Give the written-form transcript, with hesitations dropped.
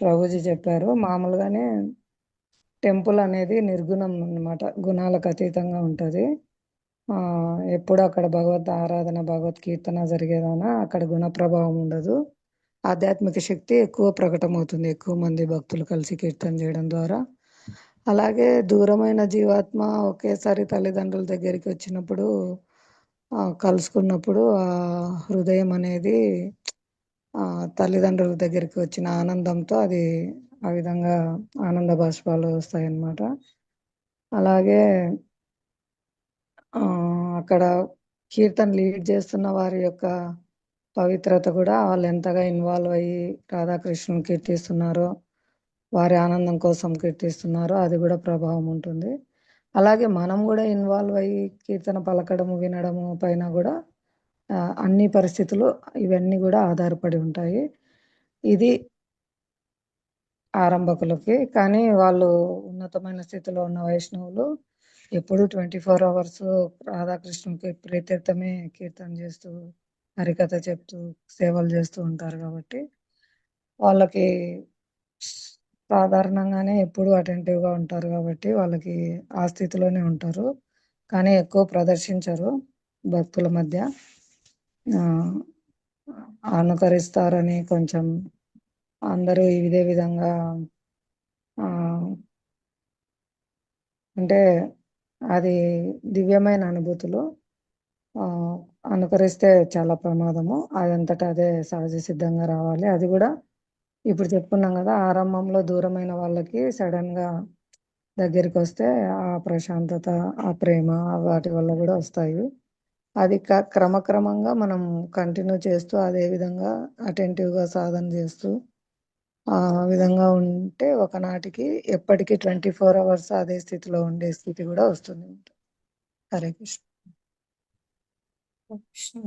ప్రభుజీ చెప్పారు. మామూలుగానే టెంపుల్ అనేది నిర్గుణం అన్నమాట. గుణాలకు అతీతంగా ఉంటది. ఎప్పుడు అక్కడ భగవద్ ఆరాధన, భగవత్ కీర్తన జరిగేదానా అక్కడ గుణ ప్రభావం ఉండదు. ఆధ్యాత్మిక శక్తి ఎక్కువ ప్రకటమవుతుంది. ఎక్కువ మంది భక్తులు కలిసి కీర్తన చేయడం ద్వారా. అలాగే దూరమైన జీవాత్మ ఒకేసారి తల్లిదండ్రుల దగ్గరికి వచ్చినప్పుడు కలుసుకున్నప్పుడు ఆ హృదయం అనేది తల్లిదండ్రుల దగ్గరికి వచ్చిన ఆనందంతో అది ఆ విధంగా ఆనంద బాష్పాలు వస్తాయన్నమాట. అలాగే అక్కడ కీర్తన లీడ్ చేస్తున్న వారి యొక్క పవిత్రత కూడా వాళ్ళు ఎంతగా ఇన్వాల్వ్ అయ్యి రాధాకృష్ణుని కీర్తిస్తున్నారో, వారి ఆనందం కోసం కీర్తిస్తున్నారో అది కూడా ప్రభావం ఉంటుంది. అలాగే మనం కూడా ఇన్వాల్వ్ అయ్యి కీర్తన పలకడము, వినడము పైన కూడా అన్ని పరిస్థితులు ఇవన్నీ కూడా ఆధారపడి ఉంటాయి. ఇది ఆరంభకులకి. కానీ వాళ్ళు ఉన్నతమైన స్థితిలో ఉన్న వైష్ణవులు ఎప్పుడు 24 hours రాధాకృష్ణునికి ప్రీత్యర్థమే కీర్తన చేస్తూ, హరికథ చెప్తూ, సేవలు చేస్తూ ఉంటారు కాబట్టి వాళ్ళకి సాధారణంగానే ఎప్పుడు అటెంటివ్గా ఉంటారు కాబట్టి వాళ్ళకి ఆ స్థితిలోనే ఉంటారు. కానీ ఎక్కువ ప్రదర్శించరు భక్తుల మధ్య. అనుకరిస్తారని కొంచెం అందరూ ఇదే విధంగా అంటే అది దివ్యమైన అనుభూతులు. అనుకరిస్తే చాలా ప్రమాదము. అదంతటా అదే సహజ సిద్ధంగా రావాలి. అది కూడా ఇప్పుడు చెప్పుకున్నాం కదా, ఆరంభంలో దూరమైన వాళ్ళకి సడన్గా దగ్గరికి వస్తే ఆ ప్రశాంతత, ఆ ప్రేమ వాటి వల్ల కూడా వస్తాయి. అది క్రమక్రమంగా మనం కంటిన్యూ చేస్తూ అదే విధంగా అటెంటివ్గా సాధన చేస్తూ ఆ విధంగా ఉంటే ఒకనాటికి ఎప్పటికీ 24 hours అదే స్థితిలో ఉండే స్థితి కూడా వస్తుంది. హరే కృష్ణ. కృష్ణ